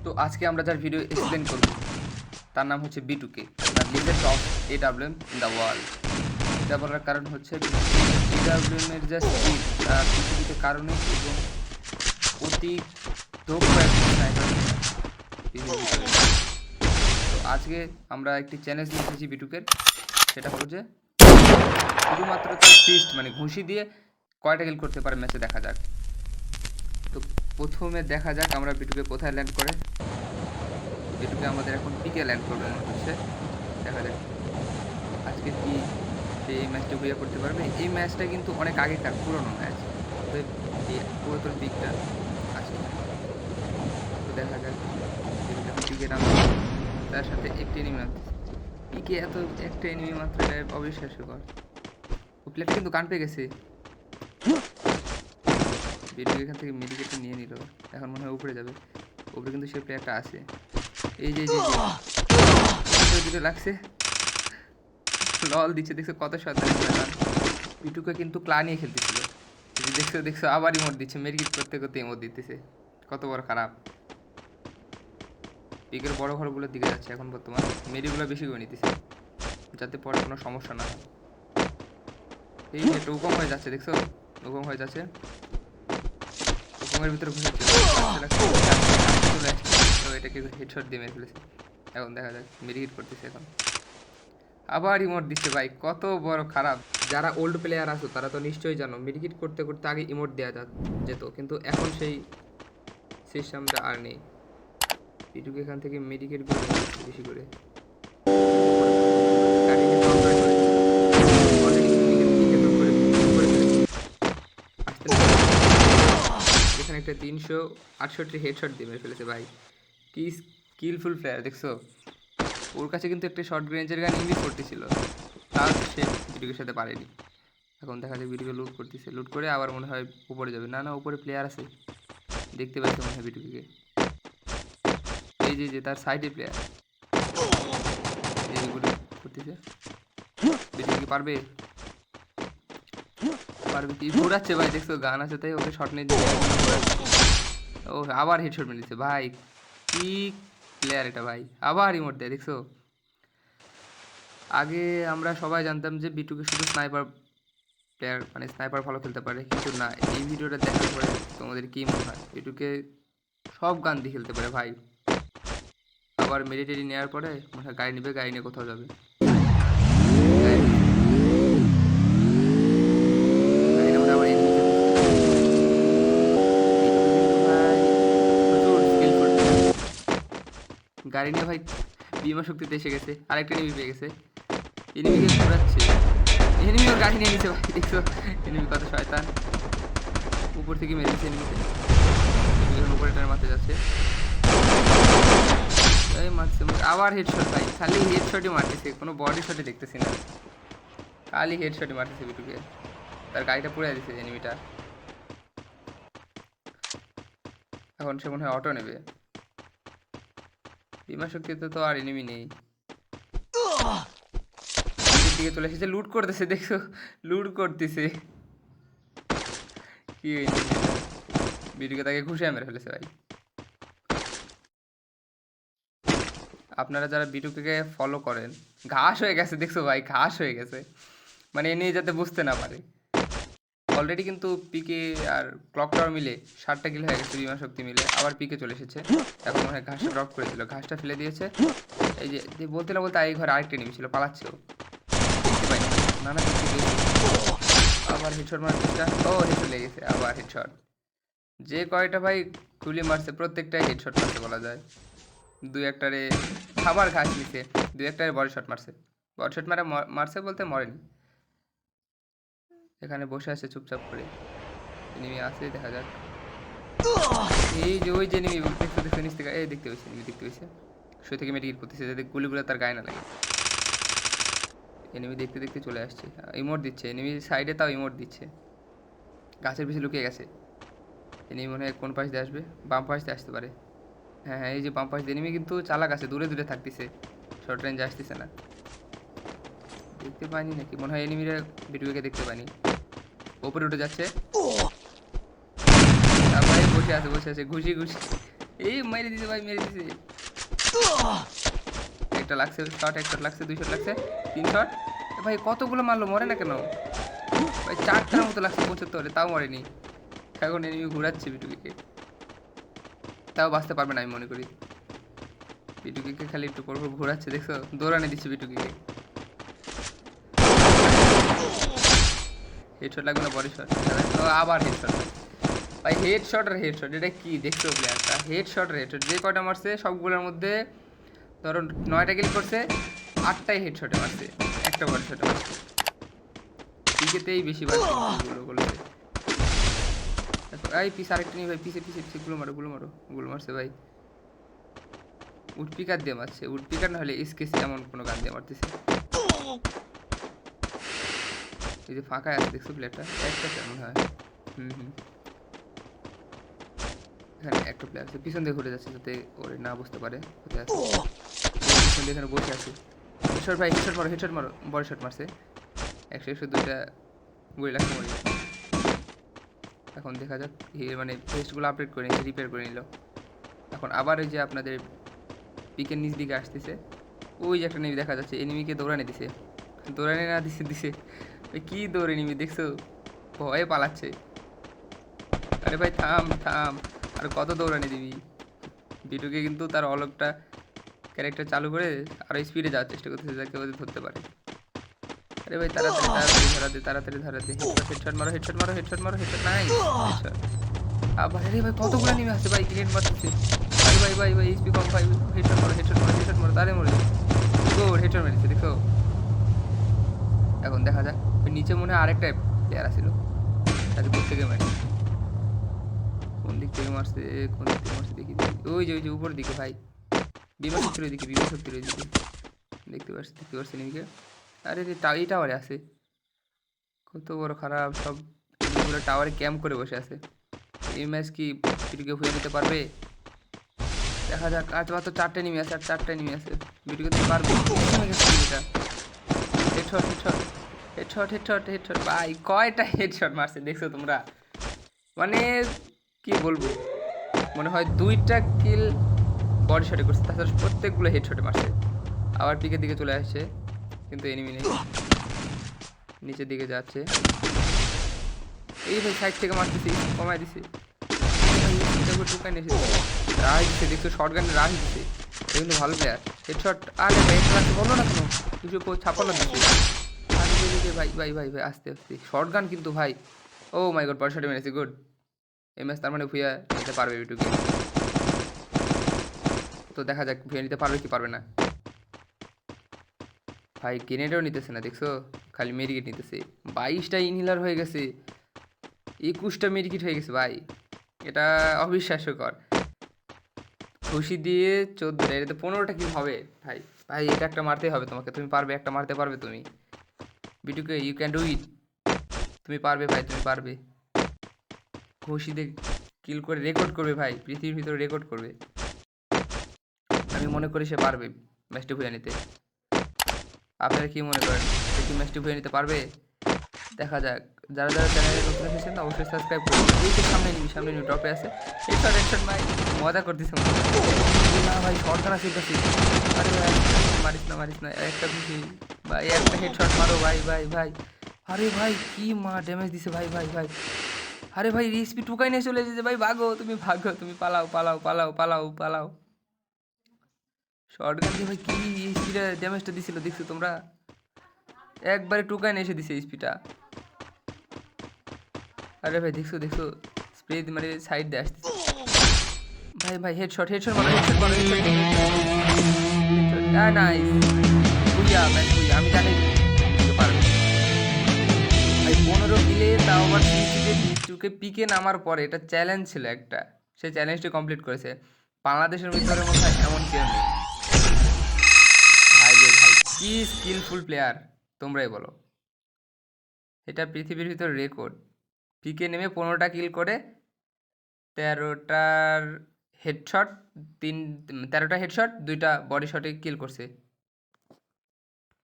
তো আজকে আমরা যার ভিডিও এক্সপ্লেন করব তার নাম হচ্ছে B2K, the legend of AWM in the world. এটা বলার কারণ হচ্ছে AWM এর যা স্পিড পৃথিবীতে কারণে এবং অতি দক্ষ একজন স্নাইপার পৃথিবীতে। তো আজকে আমরা একটি চ্যালেঞ্জ নিয়ে এসেছি B2K, সেটা হলো যে শুধুমাত্র তার ফিস্ট মানে ঘুষি দিয়ে কয়টা কিল করতে পারে ম্যাচে দেখা যাক। তো প্রথমে দেখা যাক আমরা B2K কোথায় ল্যান্ড করে। B2K আমাদের এখন পিকে ল্যান্ড করবে মনে হচ্ছে, দেখা যাক আজকে কি সে এই ম্যাচটা ঘুরিয়ে করতে পারবে। এই ম্যাচটা কিন্তু অনেক আগেকার পুরনো ম্যাচ, তো এই পুরাতন পিকটা আছে। তো দেখা যাক পিকে নাম, তার সাথে একটি এনিমি নামতেছে। পিকে এত একটা এনিমি মাত্র, এটা অবিশ্বাস্যকর। ও প্লেয়ারটা কিন্তু গান পেয়ে গেছে। B2K এখান থেকে মেডিকেটটা নিয়ে নিল, এখন মনে হয় উপরে যাবে। উপরে কিন্তু সে প্লেয়ারটা আছে, এই যে দুটো লাগছে, লল দিচ্ছে। দেখছো কত শয়তানি খেলা। B2K কিন্তু ক্লা নিয়ে খেলতেছিল, দেখছো আবার ইমোট দিচ্ছে, মেডিকেট করতে করতে ইমোট দিতেছে। কত বড় খারাপ। পিকের বড় ঘরগুলোর দিকে যাচ্ছে এখন বর্তমান, মেডিগুলো বেশি করে নিতেছে যাতে পরে কোনো সমস্যা না হয়। এই যে টোকম হয়ে যাচ্ছে, দেখছো টোকম হয়ে যাচ্ছে, টোকমের ভিতরে ঘুরে চলে আসছে। তো এটাকে হেডশট দিয়ে মেরে ফেলেছে। এখন দেখা যাক মেডিকেট করতেছে এখন, আবার ইমোট দিচ্ছে। ভাই কত বড় খারাপ। যারা ওল্ড প্লেয়ার আছো তারা তো নিশ্চয়ই জানো, মেডিকেট করতে করতে আগে ইমোট দেওয়া যেত, কিন্তু এখন সেই সিস্টেমটা আর নেই। B2K এখান থেকে মেডিকেট করে বেশি করে এখানে একটা 368 হেডশট দিয়ে মেরে ফেলেছে। ভাই কি স্কিলফুল প্লেয়ার, দেখছো ওর কাছে কিন্তু একটা শর্ট রেঞ্জের গান ইউজ করতেছিল, তাও সে B2K সাথে পারেনি। এখন দেখা যায় B2K লুট করতেছে, লুট করে আবার মনে হয় উপরে যাবে। না উপরে প্লেয়ার আছে, দেখতে পাচ্ছে মনে হয় B2K। এই যে তার সাইডে প্লেয়ার এইগুলো করতেছে। B2K পারবে কি ঘোরাচ্ছে ভাই, দেখছো গান আছে তাই ওকে শর্ট নিয়ে দিয়ে ও আবার হেডশট মেরেছে। ভাই কি প্লেয়ার এটা ভাই, আবার রিমোট দেয়, দেখছো। আগে আমরা সবাই জানতাম যে B2K শুধু স্নাইপার প্লেয়ার, মানে স্নাইপার ভালো খেলতে পারে, কিন্তু না, এই ভিডিওটা দেখার পরে তোমাদের কি মনে হয় B2K সব গান দিয়ে খেলতে পারে ভাই। আবার মেডিটেরি নেওয়ার পরে মনে হয় গাড়ি নেবে, গাড়ি নিয়ে কোথাও যাবে। গাড়ি নিয়ে ভাই বিমা শক্তিতে এসে গেছে, আরেকটা এনিমি পেয়ে গেছে, এনিমিকে ঘোরাচ্ছে, এনিমি ওর গাড়ি নিয়ে নিছে ভাই, দেখছো এনিমি কত শয়তান, উপর থেকে মেরেছে এনিমিতে। উপরে টার মারতে যাচ্ছে, এই মারছে, আবার হেডশট ভাই, খালি হেডশটই মারতেছে, কোনো বডি শটই দেখতেছি না, খালি হেডশটই মারতেছে B2K। তার গাড়িটা পুড়ে দিচ্ছে এনিমিটা, এখন সে মনে হয় অটো নেবে। বিমা শক্তিতে তো আর এনিমি নেই, দিকে চলে এসেছে, লুট করতেছে, দেখছো লুট করতেছে কি B2K তাকে ঘুষে মেরে ফেলেছে ভাই। আপনারা যারা B2K ফলো করেন, ঘাস হয়ে গেছে, দেখছো ভাই ঘাস হয়ে গেছে, মানে এ নিয়ে যাতে বুঝতে না পারে। অলরেডি কিন্তু পিকে আর ক্লক টাওয়ার মিলে 60টা কিল হয়ে গেছে, বিমা শক্তি মিলে আবার পিকে চলে এসেছে। এখন মনে হয় ঘাসটা ড্রপ করে দিল, ঘাসটা ফেলে দিয়েছে। এই যে বলতে না বলতে এই ঘরে আরেকটা নেমে ছিল, পালাচ্ছে ও, দেখতে পাই না না আবার হেডশট মারার চেষ্টা, ও হেডশট লেগে গেছে, আবার হেডশট। যে কয়টা ভাই গুলি মারছে প্রত্যেকটাই হেডশট মারছে বলা যায়। দুই একটারে খাবার ঘাস নিছে, দুই একটারে বডি শট মারছে, বডি শট মারছে বলতে মরেনি। এখানে বসে আছে চুপচাপ করে, এনিমি আছে, দেখা যাক। এই যে ওই যে এনিমি দেখতে নিচ থেকে, এই দেখতে পেয়েছে, এনিমি দেখতে পেয়েছে, শুয়ে থেকে মেডিকেট করতেছে যাতে গুলিগুলো তার গায়ে না লাগে। এনিমি দেখতে দেখতে চলে আসছে, ইমোট দিচ্ছে এনিমি সাইডে, তাও ইমোট দিচ্ছে। গাছের পিছনে লুকিয়ে গেছে এনিমি, মনে হয় কোন পাশ দিয়ে আসবে, বাম পাশ দিয়ে আসতে পারে। হ্যাঁ এই যে বাম পাশ দিয়ে এনিমি কিন্তু চালাক আছে, দূরে দূরে থাকতেছে, শর্ট রেঞ্জ আসতেছে না। দেখতে পাইনি নাকি, মনে হয় এনিমিরা B2K দেখতে পাইনি, ওপরে উঠে যাচ্ছে, তারপরে বসে আছে ঘুষি ঘুষি, এই মেরে দিছে ভাই, মেরে দিছে। একটা লাগছে শট, এক শট লাগছে, 2 শট লাগছে, 3 শট। ভাই কতগুলো মারলো, মরে না কেন ভাই? 4টার মতো লাগছে 75, তাও মরেনি। এখন এনিমি ঘুরাচ্ছে বিটুকিকে, তাও বাঁচতে পারবে না আমি মনে করি। বিটুকিকে খালি একটু পর পর ঘোরাচ্ছে, দেখছো? দৌড়ানে দিচ্ছে বিটুকিকে। হেডশট লাগবে না, বডি শট। আবার হেডশট ভাই, হেডশট আর হেডশট, এটা কি দেখছো প্লেয়ারটা? হেডশট আর হেডশট, যে কয়টা মারছে সবগুলোর মধ্যে ধরো 9টা কিল করছে, 8টাই হেডশটে মারছে, একটা বডি শটে মারছে। পিকেতেই বেশিরভাগ গুলো বলছে। এই পিস আরেকটা নেই ভাই, পিছে পিছে পিছে গুলো মারো, গুলো মারো, গুলো মারছে ভাই। উডপিকার দিয়ে মারছে, উডপিকার না হলে এসকেস, এমন কোনো গান দিয়ে মারতেছে। এই যে ফাঁকায় আছে দেখছো প্লেয়ারটা, একটা কেমন হয়। এখানে একটা প্লেয়ার আছে, পিছন দিয়ে ঘুরে যাচ্ছে যাতে ওরে না বুঝতে পারে কোথায় আছে। পিছন দিয়ে এখানে বসে আছে। হেডশট ভাই, হেডশট মারো, হেডশট মারো, বড় শট মারছে। 100-102টা গুলি লাগছে, মরে গেছে। এখন দেখা যাক, মানে টেস্টগুলো আপডেট করে নিচ্ছে, রিপেয়ার করে নিল। এখন আবার ওই যে আপনাদের পিকের নিচ দিকে আসতেছে, ওই যে একটা এনিমি দেখা যাচ্ছে, এনিমিকে দৌড়ানে দিছে, দৌড়ানে না দিছে দিছে ওই কি দৌড় এনিমি দেখছো, ভয়ে পালাচ্ছে। আরে ভাই থাম থাম, আর কত দৌড়ানি দিবি? বিটুকে কিন্তু তার অলকটা ক্যারেক্টার চালু করে আরো স্পিডে যাওয়ার চেষ্টা করতেছে, যাকে ওদের ধরতে পারে। আরে ভাই তাড়াতাড়ি তাড়াতাড়ি ধরা দে, তাড়াতাড়ি ধরা দে। হেডশট মারো, হেডশট মারো, হেডশট মারো, হেডশট নাই হেডশট। আবার আরে ভাই কতগুলো নেমে আসছে ভাই, গ্রেনেড মারতেছে ভাই ভাই ভাই ভাই, এইচপি কম ভাই। হেডশট মারো, হেডশট মারো, হেডশট মারো, তারে মরে যাবে। গুড, হেডশট মেরেছে দেখো। এখন দেখা যাক, ওই নিচে মনে হয় আরেকটা প্লেয়ার আছিল, তাকে দূর থেকে মারছে। কোন দিক থেকে মারছে, কোন দিক থেকে মারছে দেখি দেখি। ওই যে উপর দিকে ভাই, বিমান শক্তির ওইদিকে, বিমান শক্তির ওইদিকে। দেখতে পাচ্ছি নিমিকে। আরে রে এই টাওয়ারে আছে, কত বড় খারাপ সব। পুরো টাওয়ারে ক্যাম্প করে বসে আছে। এই ম্যাচ কি বিটুকে হয়ে নিতে পারবে? দেখা যাক। আজ মাত্র 4টে নেমে আছে, আর 4টে নেমে আছে। বিটুকে তো পারবে। এটা headshot headshot headshot headshot headshot ভাই, কয়টা হেডশট মারছে দেখছো তোমরা? মানে কি বলবো, মনে হয় 2টা কিল বডি শটে করছে, তাছাড়া প্রত্যেকগুলো হেডশটে মারছে। আবার পিকের দিকে চলে আসছে, কিন্তু এনিমি নেই, নিচের দিকে যাচ্ছে। এই ভাই সাইড থেকে মারতেছি, কমায় দিছে। ঢুকাই নিয়েছে, রাহ দিচ্ছে দেখছো, শর্ট গানে রাহ দিচ্ছে। এটা কিন্তু ভালো প্লেয়ার। হেডশট, আরে ভাই হেডশট বললো না কেন? 256 দিচ্ছে। আরে ভাই ভাই ভাই ভাই, আস্তে আস্তে। শর্ট গান কিন্তু ভাই, ও মাই গড, বড় শটে মেরেছে, গুড। এই ম্যাচ তার মানে ভুইয়া নিতে পারবে বিটুকে। তো দেখা যাক ভুইয়া নিতে পারবে কি পারবে না। ভাই গ্রেনেডও নিতেছে না দেখছো, খালি মেডিকেট নিতেছে। 22টা ইনহিলার হয়ে গেছে, 21টা মেডিকেট হয়ে গেছে ভাই, এটা অবিশ্বাস্যকর। খুশি দিয়ে 14টা, এটাতে 15টা কি হবে ভাই? ভাই এটা একটা মারতেই হবে তোমাকে, তুমি পারবে, একটা মারতে পারবে তুমি বিটুকে, ইউ ক্যান ডু ইট। তুমি পারবে ভাই, তুমি পারবে। খুশি দিয়ে কিল করে রেকর্ড করবে ভাই, পৃথিবীর ভিতরে রেকর্ড করবে। আমি মনে করি সে পারবে ম্যাচটি ভুয়ে নিতে। আপনারা কি মনে করেন, সে কি ম্যাচটি ভুয়ে নিতে পারবে? দেখা যাক। যারা যারা চ্যানেলে নতুন এসেছেন অবশ্যই সাবস্ক্রাইব করুন। এই তো সামনে নিবি টপে আছে। হেডশট হেডশট ভাই, মজা করতেছে না ভাই, শর্ট আছে কাছে। আরে ভাই মারিস না একটা খুশি ভাই, একটা হেডশট মারো ভাই ভাই ভাই। আরে ভাই কি ড্যামেজ দিছে ভাই ভাই ভাই। আরে ভাই রিসপি টুকাই নিয়ে চলে যেতে ভাই, ভাগো তুমি, ভাগো তুমি, পালাও পালাও পালাও পালাও পালাও। শর্ট গান দিয়ে ভাই কি স্পিডে ড্যামেজটা দিছিল দেখছো তোমরা? একবারে টুকাই নিয়ে এসে দিছে স্পিডটা। আরে ভাই দেখছো দেখছো, স্প্রে মানে সাইড দিয়ে আসতেছে ভাই ভাই। হেডশট হেডশট মারো, হেডশট মারো, হেডশট নাইস। বুইয়া ম্যাচ বুইয়া, আমি জানি পারবে ভাই। 15 কিলে, তাও আবার পিকে পিকে নামার পরে, এটা চ্যালেঞ্জ ছিল একটা, সে চ্যালেঞ্জটি কমপ্লিট করেছে। বাংলাদেশের ভিতরে মনে হয় এমন কেউ নেই ভাই রে ভাই, কি স্কিলফুল প্লেয়ার তোমরাই বলো। এটা পৃথিবীর ভিতরে রেকর্ড। পিকে নেমে 15টা কিল করে 13টার হেডশট, 13টা হেডশট 2টা বডি শটে কিল করছে।